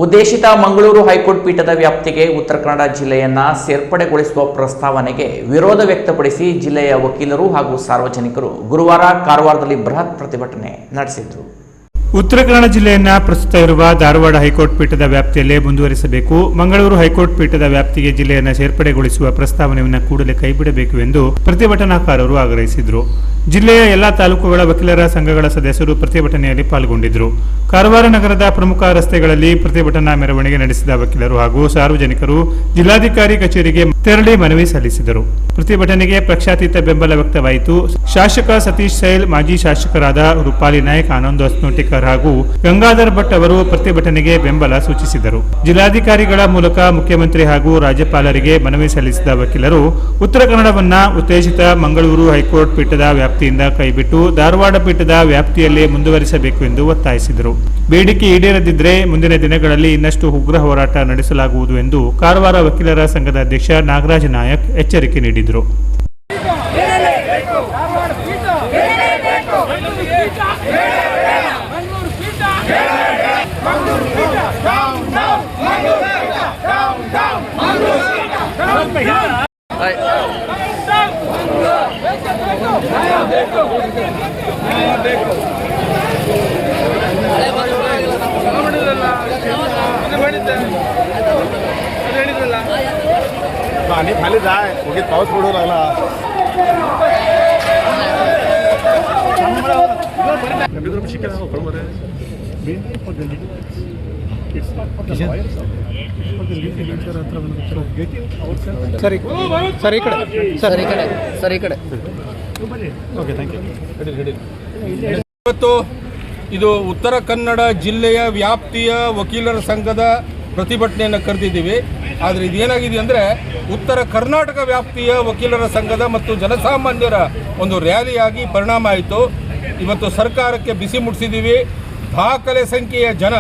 ಉದ್ದೇಶಿತ ಮಂಗಳೂರು ಹೈಕೋರ್ಟ್ ಪೀಠದ ವ್ಯಾಪ್ತಿಗೆ ಉತ್ತರ ಕನ್ನಡ ಜಿಲ್ಲೆಯನ್ನ ಸೇರ್ಪಡೆಗೊಳಿಸುವ ಪ್ರಸ್ತಾವನೆಗೆ ವಿರೋಧ ವ್ಯಕ್ತಪಡಿಸಿ ಜಿಲ್ಲೆಯ ವಕೀಲರು ಹಾಗೂ ಸಾರ್ವಜನಿಕರು ಗುರುವಾರ ಕಾರವಾರದಲ್ಲಿ ಬೃಹತ್ ಪ್ರತಿಭಟನೆ ನಡೆಸಿದರು. ಉತ್ತರ ಕನ್ನಡ ಜಿಲ್ಲೆಯನ್ನ ಪ್ರಸ್ತುತ ಇರುವ ಧಾರವಾಡ ಹೈಕೋರ್ಟ್ ಪೀಠದ ವ್ಯಾಪ್ತಿಯಲ್ಲೇ ಮುಂದುವರಿಸಬೇಕು, ಮಂಗಳೂರು ಹೈಕೋರ್ಟ್ ಪೀಠದ ವ್ಯಾಪ್ತಿಗೆ ಜಿಲ್ಲೆಯನ್ನು ಸೇರ್ಪಡೆಗೊಳಿಸುವ ಪ್ರಸ್ತಾವನೆಯನ್ನು ಕೂಡಲೇ ಕೈಬಿಡಬೇಕು ಎಂದು ಪ್ರತಿಭಟನಾಕಾರರು ಆಗ್ರಹಿಸಿದರು. ಜಿಲ್ಲೆಯ ಎಲ್ಲಾ ತಾಲೂಕುಗಳ ವಕೀಲರ ಸಂಘಗಳ ಸದಸ್ಯರು ಪ್ರತಿಭಟನೆಯಲ್ಲಿ ಪಾಲ್ಗೊಂಡಿದ್ದರು. ಕಾರವಾರ ನಗರದ ಪ್ರಮುಖ ರಸ್ತೆಗಳಲ್ಲಿ ಪ್ರತಿಭಟನಾ ಮೆರವಣಿಗೆ ನಡೆಸಿದ ವಕೀಲರು ಹಾಗೂ ಸಾರ್ವಜನಿಕರು ಜಿಲ್ಲಾಧಿಕಾರಿ ಕಚೇರಿಗೆ ತೆರಳಿ ಮನವಿ ಸಲ್ಲಿಸಿದರು. ಪ್ರತಿಭಟನೆಗೆ ಪಕ್ಷಾತೀತ ಬೆಂಬಲ ವ್ಯಕ್ತವಾಯಿತು. ಶಾಸಕ ಸತೀಶ್ ಸೈಲ್, ಮಾಜಿ ಶಾಸಕರಾದ ರೂಪಾಲಿ ನಾಯ್ಕ್, ಆನಂದ್ ಹೊಸನೋಟಿಕರ್ ಹಾಗೂ ಗಂಗಾಧರ್ ಭಟ್ ಅವರು ಪ್ರತಿಭಟನೆಗೆ ಬೆಂಬಲ ಸೂಚಿಸಿದರು. ಜಿಲ್ಲಾಧಿಕಾರಿಗಳ ಮೂಲಕ ಮುಖ್ಯಮಂತ್ರಿ ಹಾಗೂ ರಾಜ್ಯಪಾಲರಿಗೆ ಮನವಿ ಸಲ್ಲಿಸಿದ ವಕೀಲರು ಉತ್ತರ ಕನ್ನಡವನ್ನ ಉತ್ತೇಜಿತ ಮಂಗಳೂರು ಹೈಕೋರ್ಟ್ ಪೀಠದ ವ್ಯಾಪ್ತಿಯಿಂದ ಕೈಬಿಟ್ಟು ಧಾರವಾಡ ಪೀಠದ ವ್ಯಾಪ್ತಿಯಲ್ಲೇ ಮುಂದುವರಿಸಬೇಕು ಎಂದು ಒತ್ತಾಯಿಸಿದರು. ಬೇಡಿಕೆ ಈಡೇರದಿದ್ದರೆ ಮುಂದಿನ ದಿನಗಳಲ್ಲಿ ಇನ್ನಷ್ಟು ಉಗ್ರ ಹೋರಾಟ ನಡೆಸಲಾಗುವುದು ಎಂದು ಕಾರವಾರ ವಕೀಲರ ಸಂಘದ ಅಧ್ಯಕ್ಷ ನಾಗರಾಜ್ ನಾಯಕ್ ಎಚ್ಚರಿಕೆ ನೀಡಿದರು. पाणी खाली जाय उगीच पाऊस पडू लागला. ಇವತ್ತು ಇದು ಉತ್ತರ ಕನ್ನಡ ಜಿಲ್ಲೆಯ ವ್ಯಾಪ್ತಿಯ ವಕೀಲರ ಸಂಘದ ಪ್ರತಿಭಟನೆಯನ್ನು ಕರೆದಿದ್ದೀವಿ. ಆದರೆ ಇದೇನಾಗಿದೆ ಅಂದರೆ ಉತ್ತರ ಕರ್ನಾಟಕ ವ್ಯಾಪ್ತಿಯ ವಕೀಲರ ಸಂಘದ ಮತ್ತು ಜನಸಾಮಾನ್ಯರ ಒಂದು ರ್ಯಾಲಿಯಾಗಿ ಪರಿಣಾಮ ಆಯಿತು. ಇವತ್ತು ಸರ್ಕಾರಕ್ಕೆ ಬಿಸಿ ಮುಟ್ಟಿಸಿದ್ದೀವಿ. ದಾಖಲೆ ಸಂಖ್ಯೆಯ ಜನ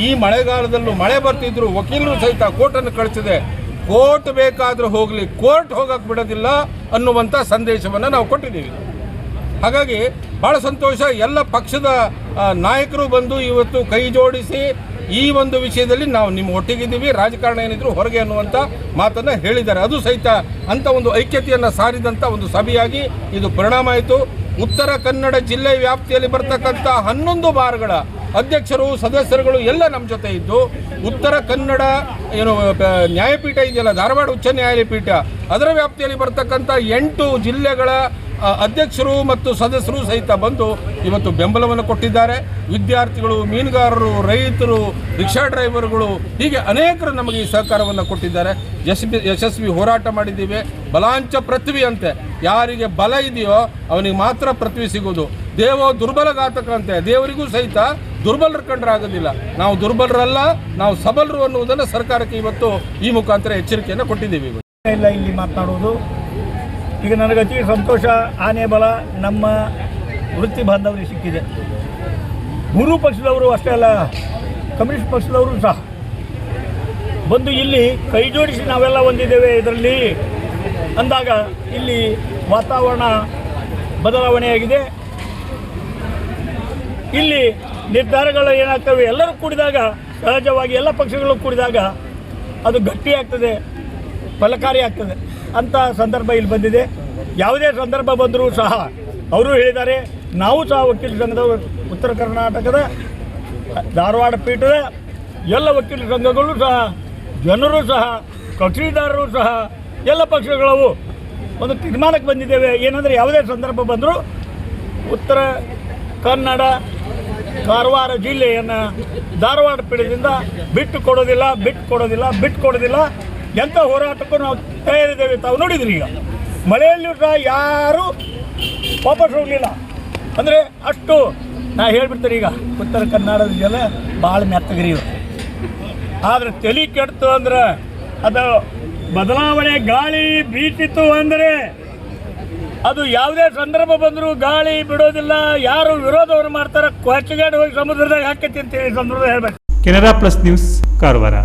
ಈ ಮಳೆಗಾಲದಲ್ಲೂ ಮಳೆ ಬರ್ತಿದ್ರು ವಕೀಲರು ಸಹಿತ ಕೋರ್ಟನ್ನು ಕಳಿಸಿದೆ. ಕೋರ್ಟ್ ಬೇಕಾದರೂ ಹೋಗಲಿ, ಕೋರ್ಟ್ ಹೋಗಕ್ಕೆ ಬಿಡೋದಿಲ್ಲ ಅನ್ನುವಂಥ ಸಂದೇಶವನ್ನು ನಾವು ಕೊಟ್ಟಿದ್ದೀವಿ. ಹಾಗಾಗಿ ಭಾಳ ಸಂತೋಷ. ಎಲ್ಲ ಪಕ್ಷದ ನಾಯಕರು ಬಂದು ಇವತ್ತು ಕೈ ಜೋಡಿಸಿ ಈ ಒಂದು ವಿಷಯದಲ್ಲಿ ನಾವು ನಿಮ್ಮ ಒಟ್ಟಿಗಿದ್ದೀವಿ, ರಾಜಕಾರಣ ಏನಿದ್ರು ಹೊರಗೆ ಅನ್ನುವಂಥ ಮಾತನ್ನು ಹೇಳಿದ್ದಾರೆ. ಅದು ಸಹಿತ ಅಂಥ ಒಂದು ಐಕ್ಯತೆಯನ್ನು ಸಾರಿದಂಥ ಒಂದು ಸಭೆಯಾಗಿ ಇದು ಪರಿಣಾಮ ಆಯಿತು. ಉತ್ತರ ಕನ್ನಡ ಜಿಲ್ಲೆ ವ್ಯಾಪ್ತಿಯಲ್ಲಿ ಬರ್ತಕ್ಕಂಥ 11 ಬಾರ್ಗಳ ಅಧ್ಯಕ್ಷರು ಸದಸ್ಯರುಗಳು ಎಲ್ಲ ನಮ್ಮ ಜೊತೆ ಇದ್ದು ಉತ್ತರ ಕನ್ನಡ ನ್ಯಾಯಪೀಠ ಇದೆಯಲ್ಲ, ಧಾರವಾಡ ಉಚ್ಚ ನ್ಯಾಯಾಲಯ ಪೀಠ, ಅದರ ವ್ಯಾಪ್ತಿಯಲ್ಲಿ ಬರ್ತಕ್ಕಂಥ 8 ಜಿಲ್ಲೆಗಳ ಅಧ್ಯಕ್ಷರು ಮತ್ತು ಸದಸ್ಯರು ಸಹಿತ ಬಂದು ಇವತ್ತು ಬೆಂಬಲವನ್ನು ಕೊಟ್ಟಿದ್ದಾರೆ. ವಿದ್ಯಾರ್ಥಿಗಳು, ಮೀನುಗಾರರು, ರೈತರು, ರಿಕ್ಷಾ ಡ್ರೈವರ್ಗಳು, ಹೀಗೆ ಅನೇಕರು ನಮಗೆ ಈ ಸಹಕಾರವನ್ನು ಕೊಟ್ಟಿದ್ದಾರೆ. ಯಶಸ್ವಿ ಹೋರಾಟ ಮಾಡಿದ್ದೀವಿ. ಬಲಾಂಚ ಪೃಥ್ವಿ ಅಂತೆ, ಯಾರಿಗೆ ಬಲ ಇದೆಯೋ ಅವನಿಗೆ ಮಾತ್ರ ಪೃಥ್ವಿ ಸಿಗೋದು. ದೇವ ದುರ್ಬಲಘಾತಕ ಅಂತೆ, ದೇವರಿಗೂ ಸಹಿತ ದುರ್ಬಲರ ಕಂಡ್ರೆ ಆಗೋದಿಲ್ಲ. ನಾವು ದುರ್ಬಲರಲ್ಲ, ನಾವು ಸಬಲರು ಅನ್ನುವುದನ್ನು ಸರ್ಕಾರಕ್ಕೆ ಇವತ್ತು ಈ ಮುಖಾಂತರ ಎಚ್ಚರಿಕೆಯನ್ನು ಕೊಟ್ಟಿದ್ದೀವಿ. ಇಲ್ಲ ಇಲ್ಲಿ ಮಾತನಾಡುವುದು ಈಗ ನನಗೆ ಅತಿ ಸಂತೋಷ. ಆನೆ ಬಲ ನಮ್ಮ ವೃತ್ತಿ ಬಾಂಧವರಿಗೆ ಸಿಕ್ಕಿದೆ. ಮೂರೂ ಪಕ್ಷದವರು ಅಷ್ಟೇ ಅಲ್ಲ, ಕಮ್ಯುನಿಸ್ಟ್ ಪಕ್ಷದವರು ಸಹ ಬಂದು ಇಲ್ಲಿ ಕೈ ಜೋಡಿಸಿ ನಾವೆಲ್ಲ ಹೊಂದಿದ್ದೇವೆ ಇದರಲ್ಲಿ ಅಂದಾಗ ಇಲ್ಲಿ ವಾತಾವರಣ ಬದಲಾವಣೆಯಾಗಿದೆ. ಇಲ್ಲಿ ನಿರ್ಧಾರಗಳು ಏನಾಗ್ತವೆ ಎಲ್ಲರೂ ಕೂಡಿದಾಗ, ಸಹಜವಾಗಿ ಎಲ್ಲ ಪಕ್ಷಗಳು ಕೂಡಿದಾಗ ಅದು ಗಟ್ಟಿಯಾಗ್ತದೆ, ಫಲಕಾರಿ ಆಗ್ತದೆ ಅಂಥ ಸಂದರ್ಭ ಇಲ್ಲಿ ಬಂದಿದೆ. ಯಾವುದೇ ಸಂದರ್ಭ ಬಂದರೂ ಸಹ ಅವರು ಹೇಳಿದ್ದಾರೆ, ನಾವು ಸಹ ವಕೀಲ ಸಂಘದ ಉತ್ತರ ಕರ್ನಾಟಕದ ಧಾರವಾಡ ಪೀಠದ ಎಲ್ಲ ವಕೀಲ ಸಂಘಗಳು ಸಹ, ಜನರು ಸಹ, ಕಕ್ಷಿದಾರರು ಸಹ, ಎಲ್ಲ ಪಕ್ಷಗಳವು ಒಂದು ತೀರ್ಮಾನಕ್ಕೆ ಬಂದಿದ್ದೇವೆ. ಏನಂದರೆ ಯಾವುದೇ ಸಂದರ್ಭ ಬಂದರೂ ಉತ್ತರ ಕನ್ನಡ ಕಾರವಾರ ಜಿಲ್ಲೆಯನ್ನು ಧಾರವಾಡ ಪೀಠದಿಂದ ಬಿಟ್ಟು ಕೊಡೋದಿಲ್ಲ. ಎಂಥ ಹೋರಾಟಕ್ಕೂ ನಾವು ತಯಾರಿದ್ದೇವೆ. ತಾವು ನೋಡಿದ್ರಿ, ಈಗ ಮಳೆಯಲ್ಲೂ ಸಹ ಯಾರೂ ವಾಪಸ್ ಹೋಗಲಿಲ್ಲ. ಅಂದರೆ ಅಷ್ಟು ನಾ ಹೇಳ್ಬಿಡ್ತಾರೆ. ಈಗ ಉತ್ತರ ಕನ್ನಡದ ಜನ ಭಾಳ ಮೆತ್ತಗರಿಯು. ಆದರೆ ತಲೆ ಕೆಡ್ತು ಅಂದ್ರೆ ಅದು ಬದಲಾವಣೆ ಗಾಳಿ ಬೀಸಿತು ಅಂದರೆ ಅದು ಯಾವುದೇ ಸಂದರ್ಭ ಬಂದರೂ ಗಾಳಿ ಬಿಡೋದಿಲ್ಲ. ಯಾರು ವಿರೋಧವನ್ನು ಮಾಡ್ತಾರೆ, ಕೊಚ್ಚಗಾಡಿ ಹೋಗಿ ಸಮುದ್ರದಾಗ ಹಾಕೈತಿ ಅಂತೇಳಿ ಸಂದರ್ಭ ಹೇಳ್ಬೇಕು. Canara plus news, Karwar.